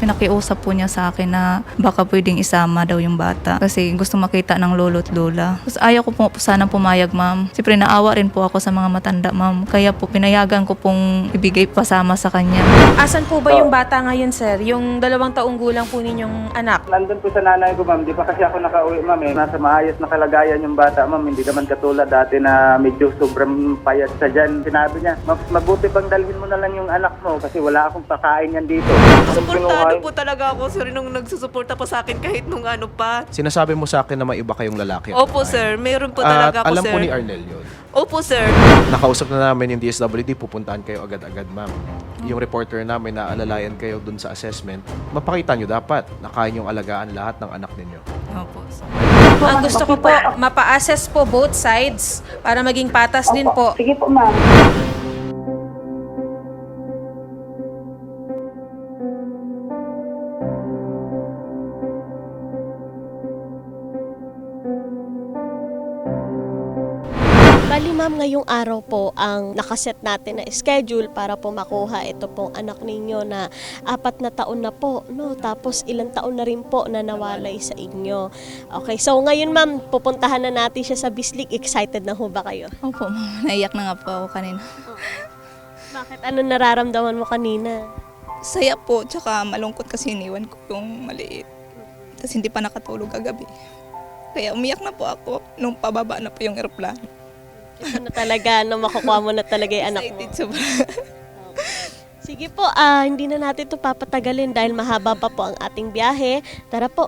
Pinakiusap po niya sa akin na baka pwedeng isama daw yung bata kasi gusto makita ng lolo at lola. Tapos ayaw ko po sana pumayag, ma'am. Siyempre naawa rin po ako sa mga matanda, ma'am. Kaya po pinayagan ko pong ibigay pasama sa kanya. Asan po ba yung bata ngayon, sir? Yung 2 taong gulang po ninyong anak? Nandun po sa nanay ko, ma'am. Di pa kasi ako nakauwi, ma'am. Nasa maayos na kalagayan yung bata, ma'am. Hindi naman katulad dati na medyo sobrang payat sa dyan. Sinabi niya, mabuti pang dalhin mo na lang yung anak mo kasi wala akong pakain yan dito. Suportado po talaga ako, sir, nung nagsusuporta pa sa akin kahit nung ano pa. Sinasabi mo sa akin na may iba kayong lalaki. Opo, sir. Meron po talaga ako, alam sir. po ni Arnel yun. Opo, sir. Nakausap na namin yung DSWD, pupuntahan kayo agad-agad, ma'am. Yung reporter namin na alalayan kayo dun sa assessment, mapakita nyo dapat na kaya nyong alagaan lahat ng anak ninyo. Opo, sir. Ang gusto ko po, mapa-assess po both sides para maging patas din po. Sige po, ma'am. Bali ma'am, ngayong araw po ang nakaset natin na schedule para po makuha ito pong anak ninyo na 4 na taon na po, no? Tapos ilang taon na rin po na nawalay sa inyo. Okay, so ngayon ma'am, pupuntahan na natin siya sa Bislig. Excited na ho ba kayo? Opo, ma'am. Naiyak na nga po ako kanina. Bakit? Ano nararamdaman mo kanina? Saya po, tsaka malungkot kasi iniwan ko yung maliit. Tapos hindi pa nakatulog kagabi. Kaya umiyak na po ako nung pababa na po yung aeroplano. Ito na talaga, na makukuha mo na talaga yung anak mo. Excited sobra. Sige po, hindi na natin ito papatagalin dahil mahaba pa po ang ating biyahe. Tara po.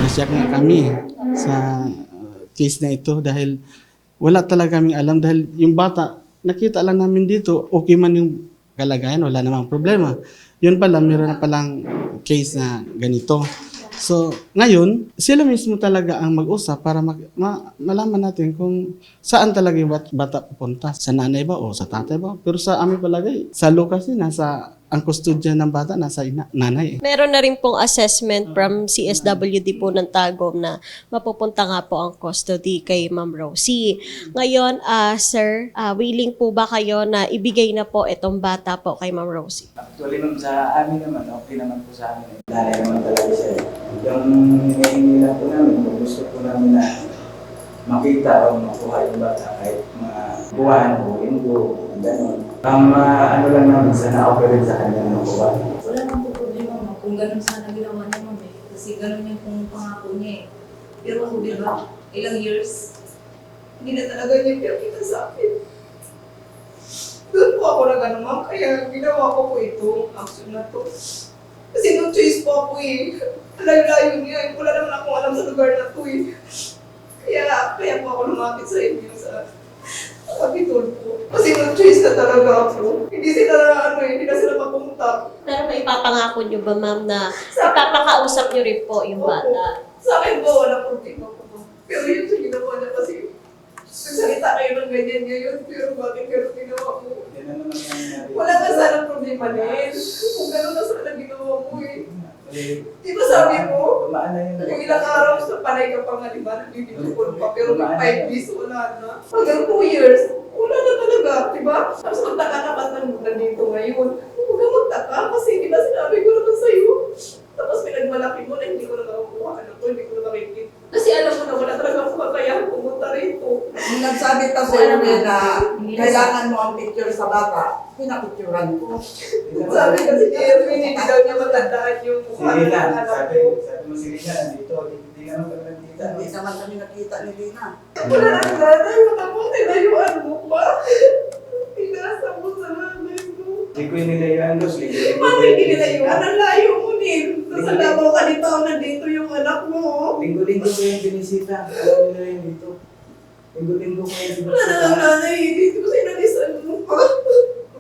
Nasyak na kami sa case na ito dahil wala talaga kaming alam dahil yung bata, nakita lang namin dito, okay man yung kalagayan, wala namang problema. Yun pala, meron na palang case na ganito. So, ngayon, sila mismo talaga ang mag-usap para malaman natin kung saan talaga yung bata pupunta. Sa nanay ba o sa tatay ba? Pero sa amin palagay, sa Lucas nasa ang kustodya ng bata nasa nanay. Meron na rin pong assessment from CSWD po ng Tagum na mapupunta nga po ang custody kay Ma'am Rosie. Ngayon, sir, willing po ba kayo na ibigay na po itong bata po kay Ma'am Rosie? Actually, ma'am, sa amin naman, okay naman po sa amin. Dahil naman talaga siya. Yung hinihingi lang po namin, kung gusto po namin na makita o makuha yung bata kahit mga buwan o linggo, gano'n. Ang ano lang namin, sana operate sa kanya na makuha. Wala nang po problema, ma'am, kung gano'n sana ginawa niya, ma'am, eh. Kasi gano'n yung kung pangako niya, eh. Pero ako, di ba, ilang years, hindi na talaga niya pinakita sa akin. Doon po ako na gano'n, ma'am, kaya ginawa ko po itong action na to. Kasi no choice po ako, eh. Layo-layo niya, wala naman akong alam sa lugar na to, eh. Kaya po ako lumapit sa inyo sa Kapitol po. Kasi no choice na talaga ako. Hindi na sila mapunta. Pero may ipapangako nyo ba, ma'am, na ipapakausap nyo rin po yung bata? Sa akin po, wala problema po. Pero yun sa ginawa niya kasi nagsalita kayo ng ganyan ngayon, pero bakit gano'n ginawa mo? Yan na naman nangyari. Wala ka sana problema din. Kung gano'n na sana ginawa mo eh. Di ba sabi mo? Tumaan na yun. Kung ilang araw sa panay ka pa nga, di ba? Nagbibigay pa, pero may 5 days, wala na. Hanggang 2 years, wala na talaga, di ba? Tapos magtaka ka ba't nandito ngayon? Huwag kang magtaka kasi di ba sinabi ko naman sa'yo? Tapos pinagmalaki mo na hindi ko na nakukuha anak ko, hindi ko na makikita. Kasi alam mo na wala talaga akong kakayahan pumunta rito. Nung nagsabi ka sa iyo na kailangan mo ang picture sa bata, pinapicturean ko. Sabi kasi ni Erwin, hindi daw niya matandaan yung Si mukha Lina, ng anak sabi ko. mo si Lina, nandito, hindi naman kami nandito. Hindi naman kami nakita ni Lina. Wala nang nanay, matapos tinayuan mo pa. Pinasa mo sa nanay mo. Hindi ko yung nilayuan, Los. Paano hindi nilayuan? Ang layo mo din. Sa Davao ka dito, nandito yung anak mo. Linggo-linggo ko yung binisita. Alam nila yun dito. Linggo-linggo ko yung Wala na lang nanay, dito kasi nalisan mo pa.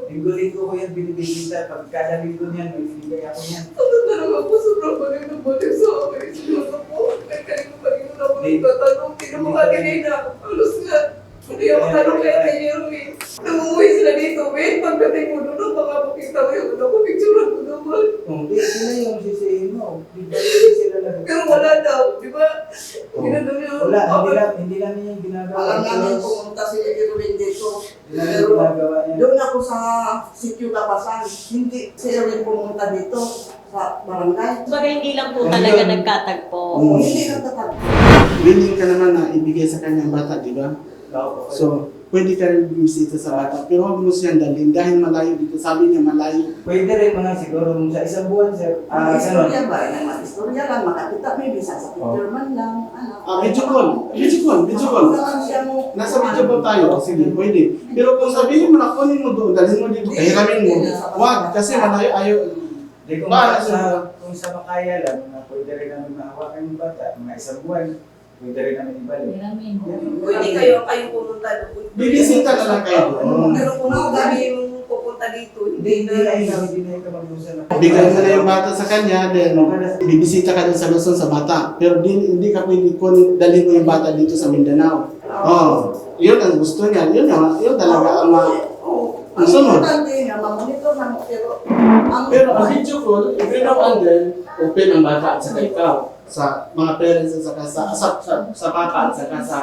Linggo-linggo ko yung binibisita. Pag kada linggo niyan, may binibigay ako niyan. Ano talaga po, sobrang balik na balik sa akin. Siguro po, kaya kayo balik na ako nagtatanong. Tinan mo kanina, halos nga. Hindi ako tanong kaya kay Erwin. Namumuhi sila dito, Win. Pagdating mo doon, baka makita mo yung ano ko, picturean ko naman. Hindi, sila yung sisihin mo. Di ba sila na? Pero wala daw, di ba? Ginagawa niya. Wala, hindi namin yung ginagawa. Alam namin pumunta si Erwin dito. Hindi namin Pero ginagawa yan. doon ako sa sitio Kapasan. Hindi si Erwin pumunta dito sa barangay. Baga hindi lang po talaga nagkatagpo. Hindi nagtatag. Willing ka naman na ibigay sa kanya ang bata, di ba? Opo. So, pwede ka rin bumisita sa bata. Pero huwag mo siyang dalhin dahil malayo dito. Sabi niya malayo. Pwede rin mga siguro sa isang buwan, sir. Istorya ba? Istorya lang. Makakita may bisa sa picture man lang. Video call. Video call. Video call. Nasa video call tayo. Sige, pwede. Pero kung sabihin mo na kunin mo doon, dalhin mo dito, kahiramin mo. Huwag, kasi malayo ayaw. Hindi kung kung sa makaya lang, na pwede rin namin mahawakan yung bata, mga isang buwan, pwede rin namin ibalik. Pwede kayo pumunta doon. Bibisita na lang kayo doon. Pero kung ako gabi yung pupunta dito, Hindi na ikaw mag-usap na. Bigay mo na yung bata sa kanya, then bibisita ka doon sa Luzon sa bata. Pero hindi ka pwede kung dalhin mo yung bata dito sa Mindanao. Oh, yun ang gusto niya. Yun talaga ang Ang sunod. importante nga, mamonitor na mo. Pero ang video call, every now and then, open ang bata at saka ikaw. Sa mga parents at saka sa papa at saka sa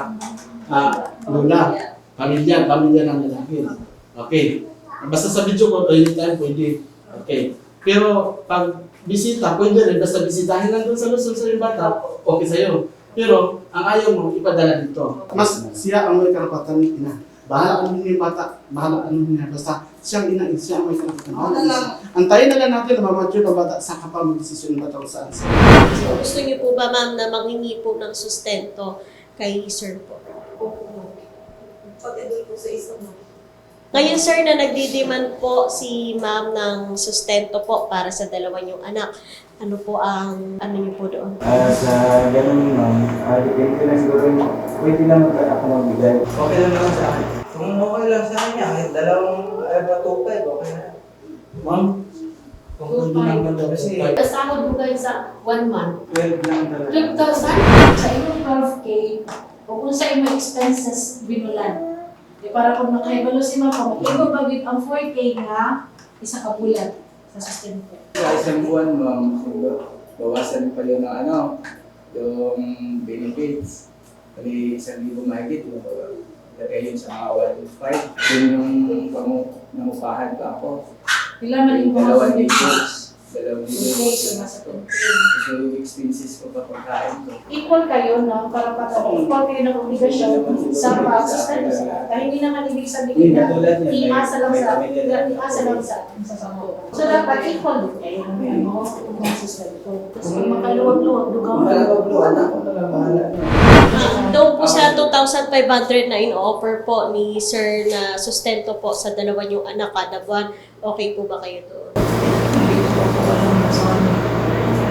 lola. Pamilya ng lalaki. Okay. Basta sa video call, anytime pwede. Okay. Pero pag bisita, pwede rin. Basta bisitahin lang doon sa Luzon sa yung bata, okay sa'yo. Pero ang ayaw mo, ipadala dito. Mas siya ang may karapatan ng ina. Bahala ano yung bata, bahala ano niya. Basta siyang ina, siya ang may karapatan. Antayin na lang natin na mamature ng bata sa kapag mag-desisyon ng bata kung saan siya. So, gusto niyo po ba ma'am na manghingi po ng sustento kay sir po? pati doon po sa isang mo. Ngayon sir na nagdidiman po si ma'am ng sustento po para sa dalawa niyong anak. Ano po ang ano niyo po doon? Sa ganun, ma'am, depende na siguro, pwede lang ako magbigay. Okay lang naman sa akin. Kung okay lang sa kanya, kahit dalawang patupay, okay na. Ma'am, kung pwede naman daw kasi Kasama mo kayo sa 1 month. 12 lang talaga. 12,000 sa imong 12K o kung sa imong expenses binulan. Para kung nakaibalo si mama, iba bagit ang 4K nga isa ka bulan sa sustento. Sa isang buwan, ma'am, bawasan pa yun ng yung benefits. Kali 1,000 mahigit, lagay yun sa mga 1.5. Yun yung nangupahan pa ako. Pila man yung mga Dalawang okay, so nasa 20. So yung expenses ko pa pagkain ko. Equal kayo, no? Para equal kayo ng obligasyon sa pag-sustento sa bata. Hindi naman ibig sabihin na iasa lang sa sasama. So dapat equal din kayo ng sustento. Kasi makaluwag-luwag dugaw. Malawag-luwag ako na lang bahala. Doon po sa 2,500 na in-offer po ni sir na sustento po sa dalawa niyong anak kada buwan, okay po ba kayo doon?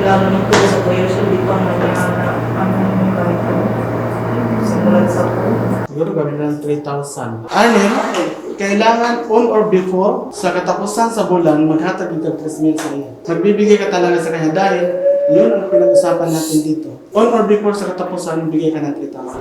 Lalo na po sa kuya, so di pa mangyara ang kahit simulan sa po. siguro gawin lang 3,000. Arnel, kailangan on or before sa katapusan sa bulan, maghatag ng 3,000 sa iyo. Magbibigay ka talaga sa kanya dahil yun ang pinag-usapan natin dito. On or before sa katapusan, bigay ka ng 3,000.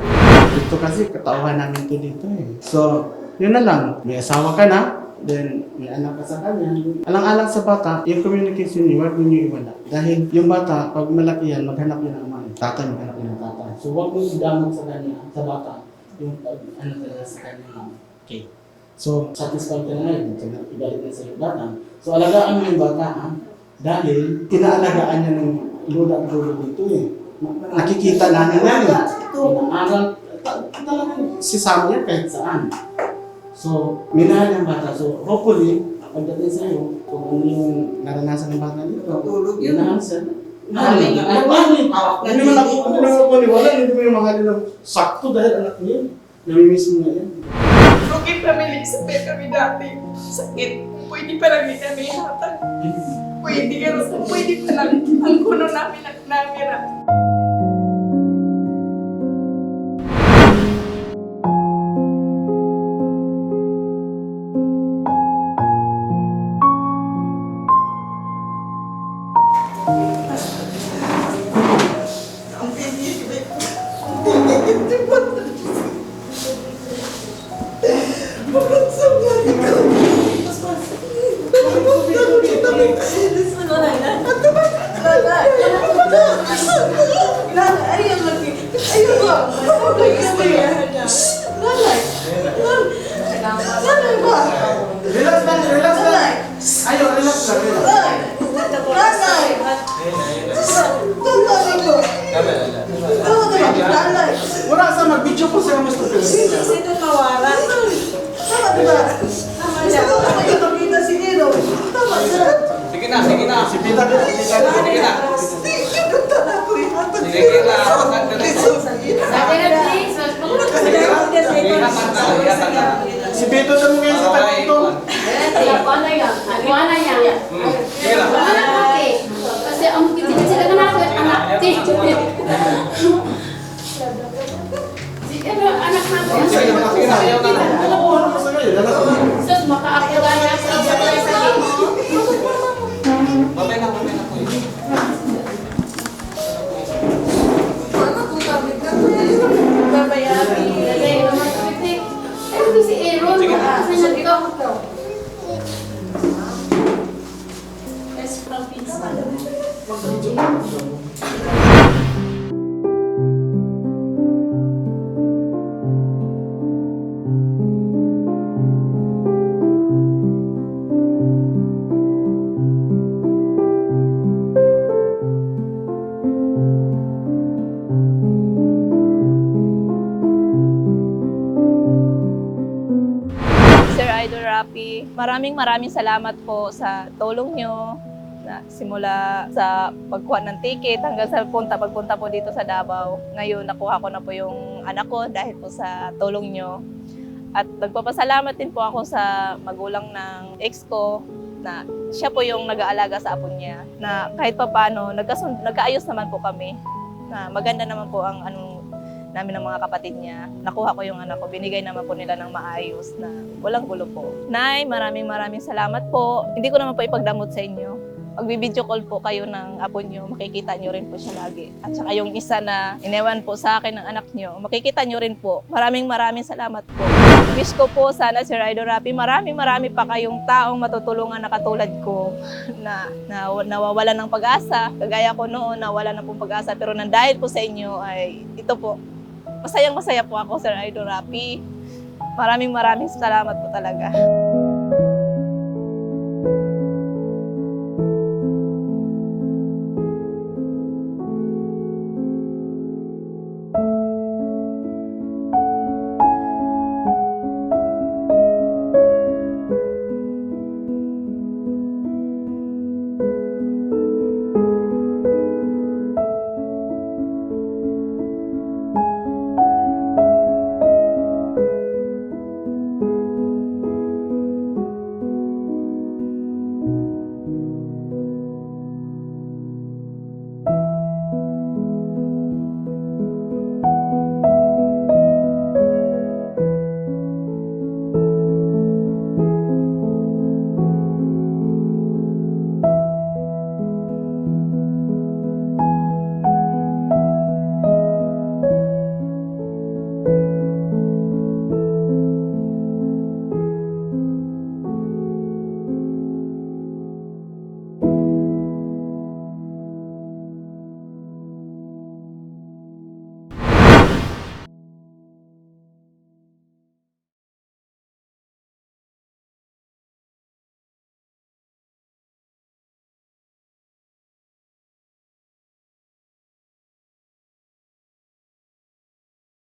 Ito kasi katauhan namin to dito eh. So, yun na lang. May asawa ka na, then may anak ka sa kanya. Alang-alang sa bata, yung communication niyo, huwag niyo iwala. Dahil yung bata, pag malaki yan, maghanap yun ng ama. Tatay, maghanap yun ng tatay. So huwag mo idamot sa kanya, sa bata, yung ano talaga sa kanya na okay. So, satisfied ka na ngayon, ibalik na sa iyo bata. So, alagaan mo yung bata, ha? Dahil, kinaalagaan niya ng lula at lolo dito eh. Nakikita namin yan eh. Inaaral, talagang sisama niya kahit saan. So, minahal yung bata. So, hopefully, pagdating sa iyo, kung ano yung naranasan ng bata dito, minahal siya. Mahalin niya. Hindi naman ako paniwala, hindi mo yung mahalin ng sakto dahil anak niya. Namimiss mo na yan. Broken family, sabay kami dati. Sakit. Pwede pa lang kami hatag. Pwede pa lang ang kuno namin at namira. Relax lang. Ayaw, relax lang. Wala sa mag-video po sa mas tupil. Sino nawara? Tama diba? Tama siya. Tama yung pagkita si Nino. Tama siya. Sige na. Si Pita din. Sige na. Kinunta na ako yung hatag. Sige na. Si Pito sa mga sa tagto. Kasi ang kitin sila ka na anak. Anak na Sige na. Ayaw na. Ano po, ano sa ngayon? Sus, makaakila niya sa jabay sa game. Babay na po. Babayari. Lagay naman sa pitik. Ano si Aaron? Kasi nandito. Es from pizza. Sir Idol Rapi, maraming salamat po sa tulong nyo na simula sa pagkuha ng ticket hanggang sa pagpunta po dito sa Davao. Ngayon nakuha ko na po yung anak ko dahil po sa tulong nyo. At nagpapasalamat din po ako sa magulang ng ex ko na siya po yung nag-aalaga sa apo niya. Na kahit pa paano, nagkaayos naman po kami. Na maganda naman po ang namin ng mga kapatid niya. Nakuha ko yung anak ko, binigay naman po nila ng maayos na walang gulo po. Nay, maraming salamat po. Hindi ko naman po ipagdamot sa inyo. Magbibideo call po kayo ng apo nyo, makikita nyo rin po siya lagi. At saka yung isa na inewan po sa akin ng anak nyo, makikita nyo rin po. Maraming salamat po. Wish ko po sana, Sir Idol Rapi, marami pa kayong taong matutulungan na katulad ko na nawawalan ng pag-asa. Kagaya ko noon, nawalan na pong pag-asa. Pero dahil po sa inyo ay ito po, masaya po ako, Sir Idol Rapi. Maraming salamat po talaga.